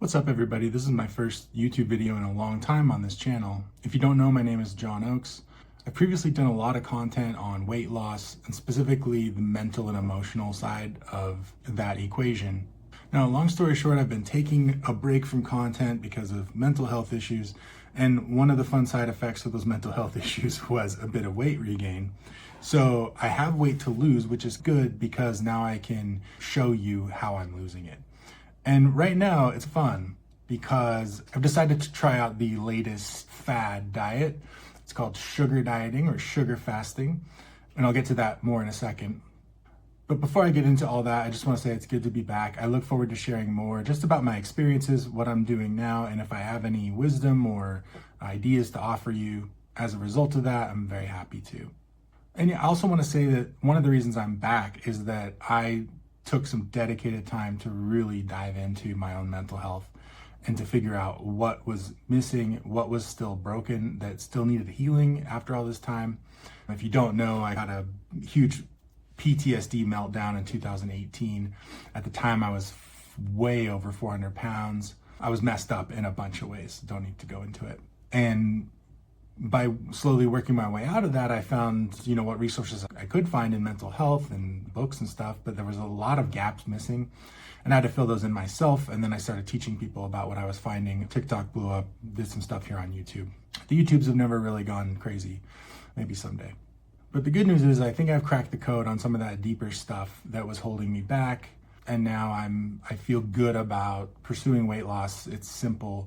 What's up, everybody? This is my first YouTube video in a long time on this channel. If you don't know, my name is John Oakes. I've previously done a lot of content on weight loss and specifically the mental and emotional side of that equation. Now, long story short, I've been taking a break from content because of mental health issues, and one of the fun side effects of those mental health issues was a bit of weight regain. So I have weight to lose, which is good because now I can show you how I'm losing it. And right now it's fun because I've decided to try out the latest fad diet. It's called sugar dieting or sugar fasting. And I'll get to that more in a second. But before I get into all that, I just want to say it's good to be back. I look forward to sharing more just about my experiences, what I'm doing now, and if I have any wisdom or ideas to offer you as a result of that, I'm very happy to. And I also want to say that one of the reasons I'm back is that I took some dedicated time to really dive into my own mental health and to figure out what was missing, what was still broken, that still needed healing after all this time. If you don't know, I had a huge PTSD meltdown in 2018. At the time, I was way over 400 pounds. I was messed up in a bunch of ways. Don't need to go into it. And by slowly working my way out of that, I found, what resources I could find in mental health and books and stuff, but there was a lot of gaps missing and I had to fill those in myself. And then I started teaching people about what I was finding. TikTok blew up, did some stuff here on YouTube. The YouTubes have never really gone crazy, maybe someday. But the good news is I think I've cracked the code on some of that deeper stuff that was holding me back. And now I feel good about pursuing weight loss. It's simple.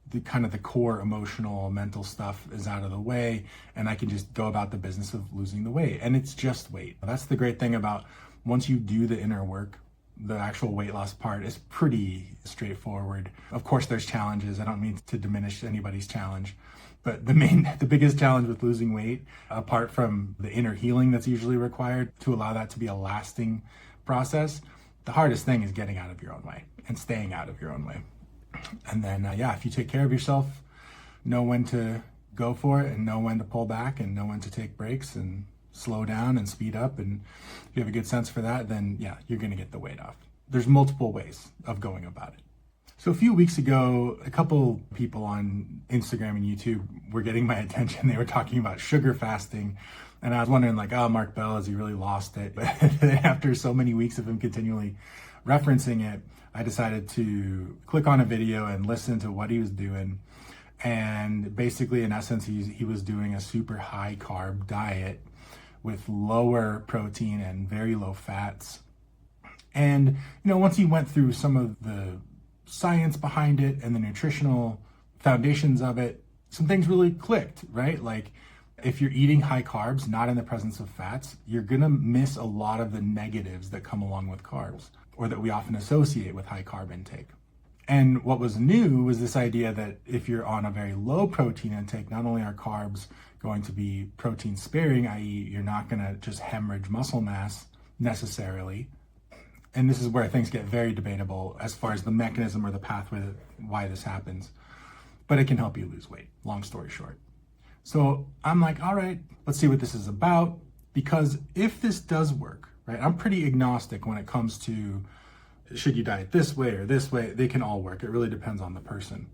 The core emotional, mental stuff is out of the way, and I can just go about the business of losing the weight. And it's just weight. That's the great thing about once you do the inner work, the actual weight loss part is pretty straightforward. Of course, there's challenges. I don't mean to diminish anybody's challenge, but the biggest challenge with losing weight, apart from the inner healing that's usually required to allow that to be a lasting process, the hardest thing is getting out of your own way and staying out of your own way. And then, if you take care of yourself, know when to go for it and know when to pull back and know when to take breaks and slow down and speed up. And if you have a good sense for that, then you're going to get the weight off. There's multiple ways of going about it. So a few weeks ago, a couple people on Instagram and YouTube were getting my attention. They were talking about sugar fasting. And I was wondering Mark Bell, has he really lost it? But after so many weeks of him continually referencing it, I decided to click on a video and listen to what he was doing. And basically, in essence, he was doing a super high carb diet with lower protein and very low fats. And, once he went through some of the science behind it and the nutritional foundations of it, some things really clicked, right? Like, if you're eating high carbs, not in the presence of fats, you're gonna miss a lot of the negatives that come along with carbs, or that we often associate with high carb intake. And what was new was this idea that if you're on a very low protein intake, not only are carbs going to be protein sparing, i.e. you're not gonna just hemorrhage muscle mass necessarily. And this is where things get very debatable as far as the mechanism or the pathway why this happens. But it can help you lose weight, long story short. So I'm like, all right, let's see what this is about. Because if this does work, right, I'm pretty agnostic when it comes to should you diet this way or this way. They can all work. It really depends on the person.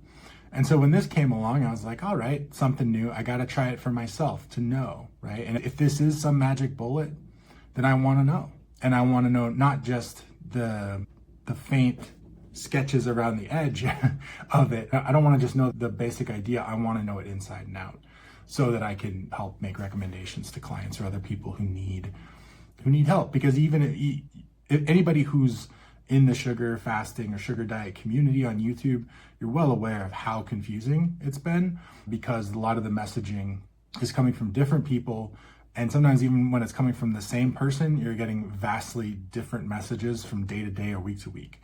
And so when this came along, I was like, all right, something new. I got to try it for myself to know, right? And if this is some magic bullet, then I want to know. And I want to know not just the faint sketches around the edge of it. I don't want to just know the basic idea. I want to know it inside and out so that I can help make recommendations to clients or other people who need help. Because even if anybody who's in the sugar fasting or sugar diet community on YouTube, you're well aware of how confusing it's been because a lot of the messaging is coming from different people. And sometimes even when it's coming from the same person, you're getting vastly different messages from day to day or week to week.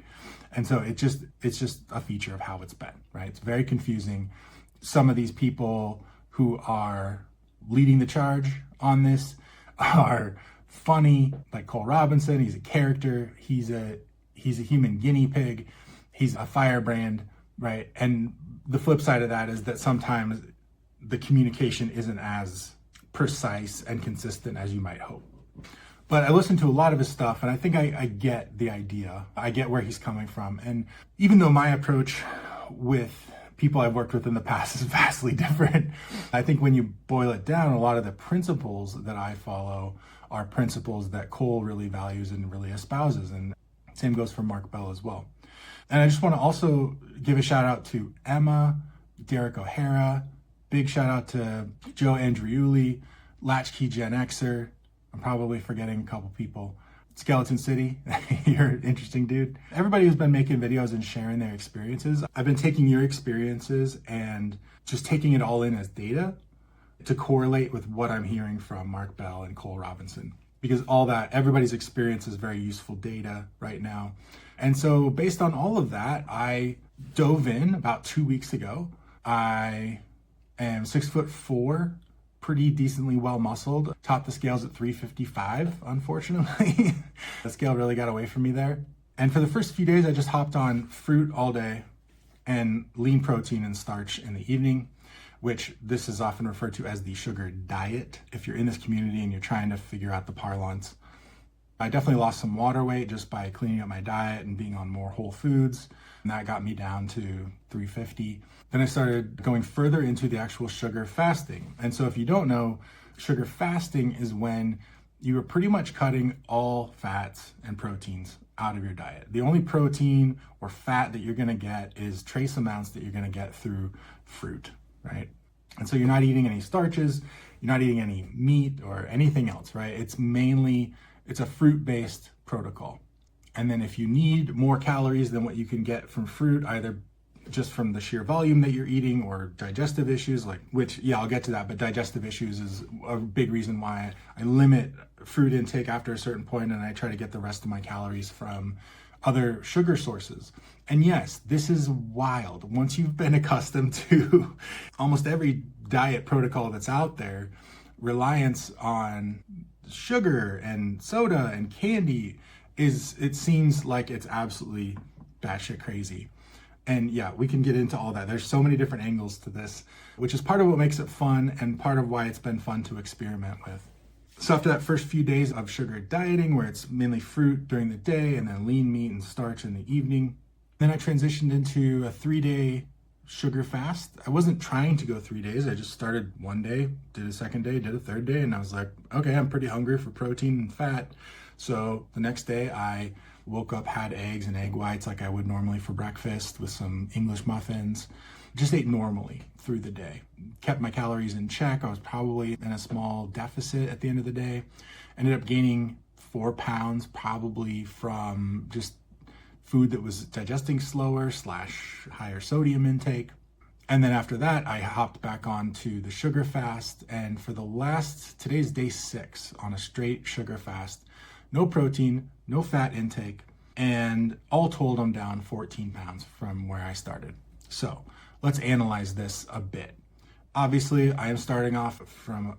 And so it's just a feature of how it's been, right? It's very confusing. Some of these people who are leading the charge on this are funny, like Cole Robinson. He's a character. He's a human guinea pig. He's a firebrand, right? And the flip side of that is that sometimes the communication isn't as precise and consistent as you might hope. But I listened to a lot of his stuff and I think I get the idea. I get where he's coming from. And even though my approach with people I've worked with in the past is vastly different. I think when you boil it down, a lot of the principles that I follow are principles that Cole really values and really espouses. And same goes for Mark Bell as well. And I just want to also give a shout out to Emma, Derek O'Hara, big shout out to Joe Andriuli, Latchkey Gen Xer. I'm probably forgetting a couple people. Skeleton City, you're an interesting dude. Everybody who's been making videos and sharing their experiences, I've been taking your experiences and just taking it all in as data to correlate with what I'm hearing from Mark Bell and Cole Robinson. Because all that, everybody's experience is very useful data right now. And so based on all of that, I dove in about 2 weeks ago. I am 6'4", pretty decently well muscled. Topped the scales at 355, unfortunately. The scale really got away from me there. And for the first few days, I just hopped on fruit all day and lean protein and starch in the evening, which this is often referred to as the sugar diet. If you're in this community and you're trying to figure out the parlance. I definitely lost some water weight just by cleaning up my diet and being on more whole foods. And that got me down to 350. Then I started going further into the actual sugar fasting. And so if you don't know, sugar fasting is when you are pretty much cutting all fats and proteins out of your diet. The only protein or fat that you're gonna get is trace amounts that you're gonna get through fruit, right? And so you're not eating any starches, you're not eating any meat or anything else, right? It's a fruit-based protocol. And then if you need more calories than what you can get from fruit, either just from the sheer volume that you're eating or digestive issues, I'll get to that, but digestive issues is a big reason why I limit fruit intake after a certain point and I try to get the rest of my calories from other sugar sources. And yes, this is wild. Once you've been accustomed to almost every diet protocol that's out there, reliance on sugar and soda and candy it seems like it's absolutely batshit crazy. And yeah, we can get into all that. There's so many different angles to this, which is part of what makes it fun and part of why it's been fun to experiment with. So after that first few days of sugar dieting, where it's mainly fruit during the day and then lean meat and starch in the evening, then I transitioned into a 3-day sugar fast. I wasn't trying to go 3 days. I just started one day, did a second day, did a third day, and I was like, okay, I'm pretty hungry for protein and fat. So the next day I woke up, had eggs and egg whites like I would normally for breakfast with some English muffins. Just ate normally through the day. Kept my calories in check. I was probably in a small deficit at the end of the day. Ended up gaining 4 pounds probably from just food that was digesting slower / higher sodium intake. And then after that, I hopped back onto the sugar fast. And for today's day 6 on a straight sugar fast, no protein, no fat intake, and all told, I'm down 14 pounds from where I started. So let's analyze this a bit. Obviously, I am starting off from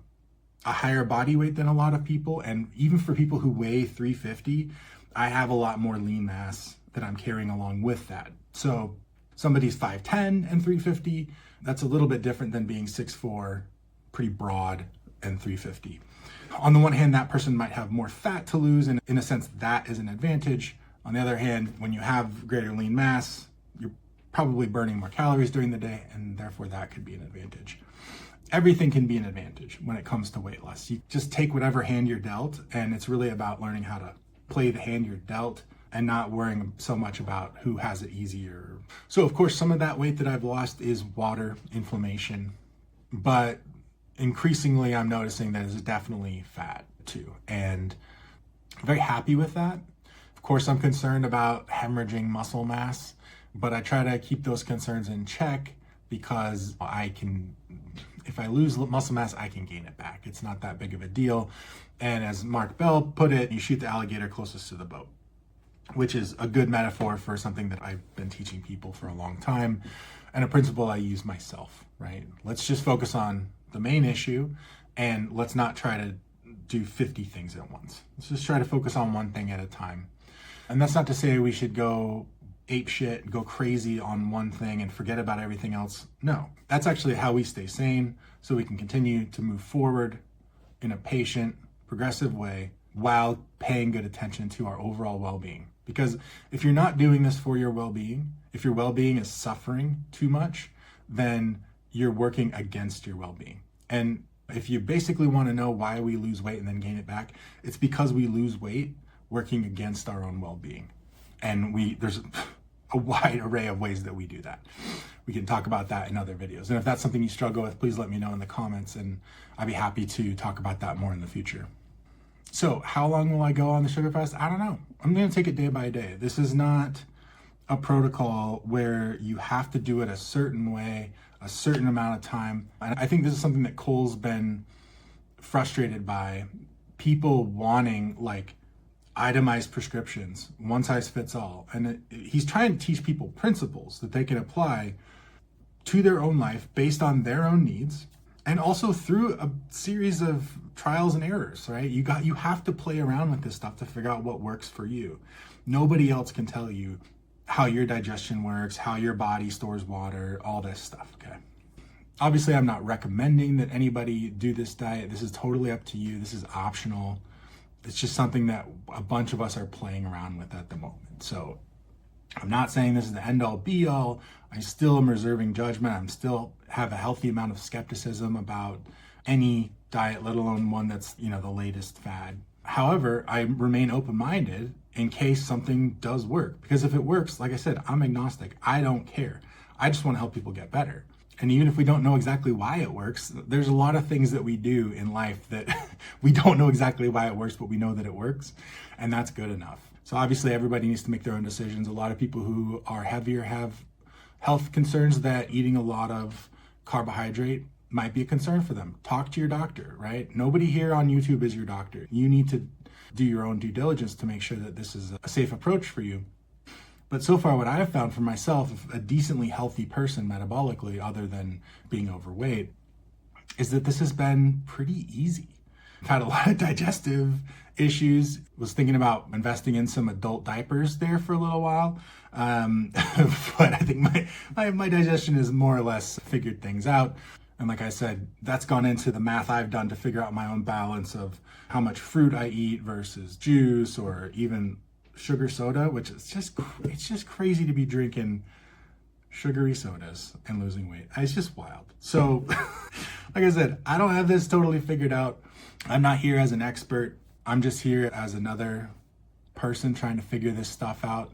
a higher body weight than a lot of people. And even for people who weigh 350, I have a lot more lean mass that I'm carrying along with that. So somebody's 5'10" and 350, that's a little bit different than being 6'4", pretty broad, and 350. On the one hand, that person might have more fat to lose, and in a sense, that is an advantage. On the other hand, when you have greater lean mass, you're probably burning more calories during the day, and therefore that could be an advantage. Everything can be an advantage when it comes to weight loss. You just take whatever hand you're dealt, and it's really about learning how to play the hand you're dealt and not worrying so much about who has it easier. So of course, some of that weight that I've lost is water, inflammation, but increasingly I'm noticing that it's definitely fat too. And I'm very happy with that. Of course, I'm concerned about hemorrhaging muscle mass, but I try to keep those concerns in check because if I lose muscle mass, I can gain it back. It's not that big of a deal. And as Mark Bell put it, you shoot the alligator closest to the boat, which is a good metaphor for something that I've been teaching people for a long time and a principle I use myself, right? Let's just focus on the main issue and let's not try to do 50 things at once. Let's just try to focus on one thing at a time. And that's not to say we should go ape shit, go crazy on one thing and forget about everything else. No, that's actually how we stay sane so we can continue to move forward in a patient, progressive way while paying good attention to our overall well-being. Because if you're not doing this for your well-being, if your well-being is suffering too much, then you're working against your well-being. And if you basically want to know why we lose weight and then gain it back, it's because we lose weight working against our own well-being. And there's a wide array of ways that we do that. We can talk about that in other videos. And if that's something you struggle with, please let me know in the comments, and I'd be happy to talk about that more in the future. So how long will I go on the sugar fast? I don't know. I'm going to take it day by day. This is not a protocol where you have to do it a certain way, a certain amount of time. And I think this is something that Cole's been frustrated by, people wanting like itemized prescriptions, one size fits all. And he's trying to teach people principles that they can apply to their own life based on their own needs, and also through a series of trials and errors, right? You have to play around with this stuff to figure out what works for you. Nobody else can tell you how your digestion works, how your body stores water, all this stuff, okay? Obviously, I'm not recommending that anybody do this diet. This is totally up to you. This is optional. It's just something that a bunch of us are playing around with at the moment. So I'm not saying this is the end all be all. I still am reserving judgment. I'm still have a healthy amount of skepticism about any diet, let alone one that's, the latest fad. However, I remain open-minded in case something does work. Because if it works, like I said, I'm agnostic. I don't care. I just want to help people get better. And even if we don't know exactly why it works, there's a lot of things that we do in life that we don't know exactly why it works, but we know that it works. And that's good enough. So obviously everybody needs to make their own decisions. A lot of people who are heavier have health concerns that eating a lot of carbohydrate might be a concern for them. Talk to your doctor, right? Nobody here on YouTube is your doctor. You need to do your own due diligence to make sure that this is a safe approach for you. But so far, what I have found for myself, a decently healthy person metabolically, other than being overweight, is that this has been pretty easy. I've had a lot of digestive issues. Was thinking about investing in some adult diapers there for a little while. But I think my digestion has more or less figured things out. And like I said, that's gone into the math I've done to figure out my own balance of how much fruit I eat versus juice, or even sugar soda, which is just crazy to be drinking sugary sodas and losing weight. It's just wild. So like I said, I don't have this totally figured out. I'm not here as an expert. I'm just here as another person trying to figure this stuff out,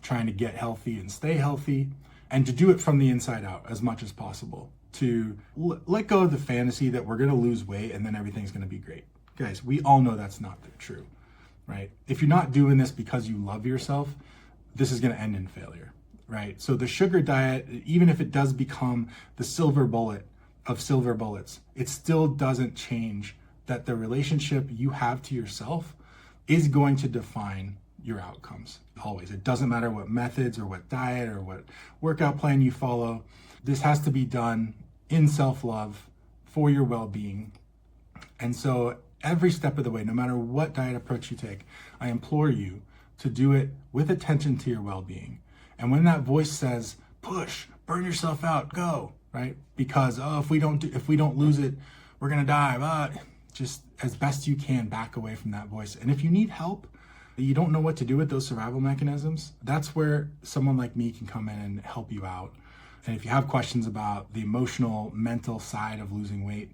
trying to get healthy and stay healthy, and to do it from the inside out as much as possible, to let go of the fantasy that we're going to lose weight and then everything's going to be great. Guys, we all know that's not true. Right? If you're not doing this because you love yourself, this is going to end in failure, right? So the sugar diet, even if it does become the silver bullet of silver bullets, it still doesn't change that the relationship you have to yourself is going to define your outcomes. Always. It doesn't matter what methods or what diet or what workout plan you follow. This has to be done in self-love for your well-being. And so every step of the way, no matter what diet approach you take, I implore you to do it with attention to your well-being. And when that voice says, push, burn yourself out, go, right? Because if we don't lose it, we're gonna die. But just as best you can, back away from that voice. And if you need help, you don't know what to do with those survival mechanisms, that's where someone like me can come in and help you out. And if you have questions about the emotional, mental side of losing weight,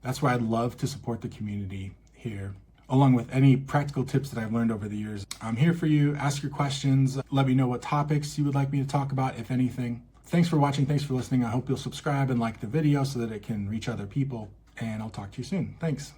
that's where I'd love to support the community here, along with any practical tips that I've learned over the years. I'm here for you. Ask your questions. Let me know what topics you would like me to talk about, if anything. Thanks for watching. Thanks for listening. I hope you'll subscribe and like the video so that it can reach other people. And I'll talk to you soon. Thanks.